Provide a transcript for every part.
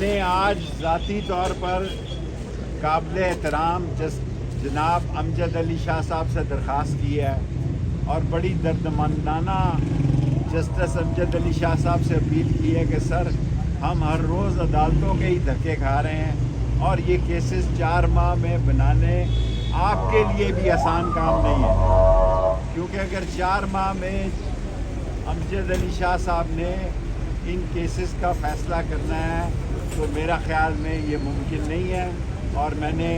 نے آج ذاتی طور پر قابل احترام جناب امجد علی شاہ صاحب سے درخواست کی ہے اور بڑی دردمندانہ جسٹس امجد علی شاہ صاحب سے اپیل کی ہے کہ سر ہم ہر روز عدالتوں کے ہی دھکے کھا رہے ہیں اور یہ کیسز 4 ماہ میں بنانے آپ کے لیے بھی آسان کام نہیں ہے، کیونکہ اگر 4 ماہ میں امجد علی شاہ صاحب نے ان کیسز کا فیصلہ کرنا ہے تو میرا خیال میں یہ ممکن نہیں ہے، اور میں نے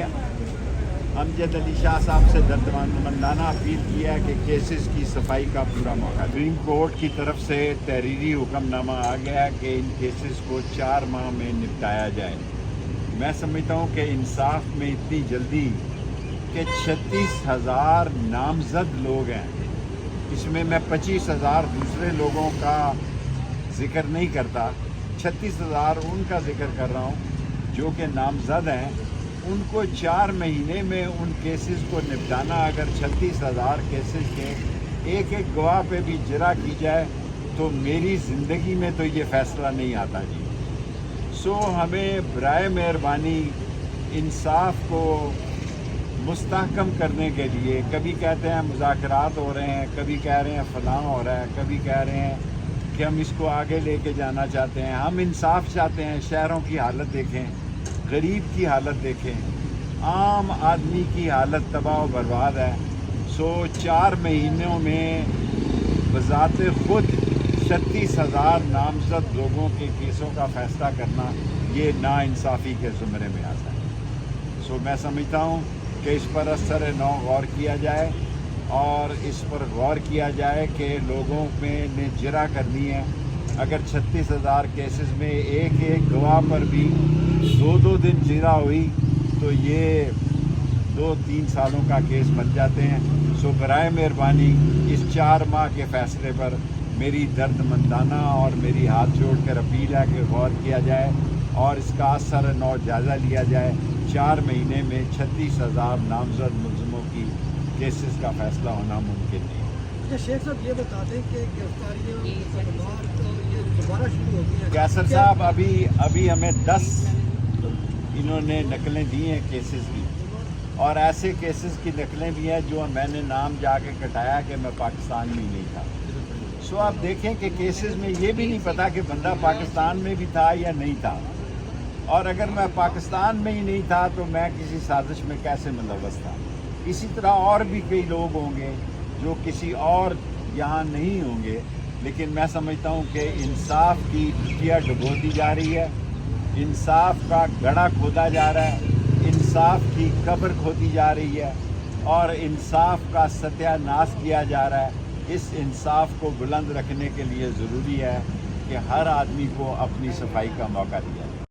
امجد علی شاہ صاحب سے دردمندانہ اپیل کیا ہے کہ کیسز کی صفائی کا پورا موقع دیں۔ سپریم کورٹ کی طرف سے تحریری حکم نامہ آ گیا ہے کہ ان کیسز کو 4 ماہ میں نپٹایا جائے۔ میں سمجھتا ہوں کہ انصاف میں اتنی جلدی کہ 36,000 نامزد لوگ ہیں، اس میں 25,000 دوسرے لوگوں کا ذکر نہیں کرتا، 36,000 ان کا ذکر کر رہا ہوں جو کہ نامزد ہیں، ان کو 4 مہینے میں ان کیسز کو نپٹانا، اگر 36,000 کیسز کے ایک ایک گواہ پہ بھی جرح کی جائے تو میری زندگی میں تو یہ فیصلہ نہیں آتا جی۔ ہمیں برائے مہربانی انصاف کو مستحکم کرنے کے لیے، کبھی کہتے ہیں مذاکرات ہو رہے ہیں، کبھی کہہ رہے ہیں فلاں ہو رہا ہے، کبھی کہہ رہے ہیں کہ ہم اس کو آگے لے کے جانا چاہتے ہیں، ہم انصاف چاہتے ہیں۔ شہروں کی حالت دیکھیں، غریب کی حالت دیکھیں، عام آدمی کی حالت تباہ و برباد ہے۔ 4 مہینوں میں بذات خود 36,000 نامزد لوگوں کے کیسوں کا فیصلہ کرنا یہ ناانصافی کے زمرے میں آتا ہے۔ میں سمجھتا ہوں کہ اس پر اثر نو غور کیا جائے، اور اس پر غور کیا جائے کہ لوگوں میں نے جرح کرنی ہے۔ اگر 36,000 کیسز میں ایک ایک گواہ پر بھی 2 دن جرح ہوئی تو یہ 2-3 سالوں کا کیس بن جاتے ہیں۔ برائے مہربانی اس 4 ماہ کے فیصلے پر میری درد مندانہ اور میری ہاتھ جوڑ کر اپیل ہے کہ غور کیا جائے اور اس کا اثر نو جائزہ لیا جائے۔ 4 مہینے میں 36,000 نامزد ملزموں کی کیسز کا فیصلہ ہونا ممکن نہیں ہے۔ شیخ صاحب یہ بتا دیں کہ گرفتاریاں یہ دوبارہ شروع ہوتی ہیں؟ قیصر صاحب ابھی ہمیں 10 انہوں نے نقلیں دی ہیں کیسز کی، اور ایسے کیسز کی نقلیں بھی ہیں جو میں نے نام جا کے کٹایا کہ میں پاکستان میں ہی نہیں تھا۔ آپ دیکھیں کہ کیسز میں یہ بھی نہیں پتا کہ بندہ پاکستان میں بھی تھا یا نہیں تھا، اور اگر میں پاکستان میں ہی نہیں تھا تو میں کسی سازش میں کیسے ملوث تھا۔ اسی طرح اور بھی کئی لوگ ہوں گے جو کسی اور یہاں نہیں ہوں گے، لیکن میں سمجھتا ہوں کہ انصاف کی ٹوٹیاں ڈبو دی جا رہی ہے، انصاف کا گڑھا کھودا جا رہا ہے، انصاف کی قبر کھودی جا رہی ہے، اور انصاف کا ستیہ ناش کیا جا رہا ہے۔ اس انصاف کو بلند رکھنے کے لیے ضروری ہے کہ ہر آدمی کو اپنی صفائی کا موقع دیا جائے۔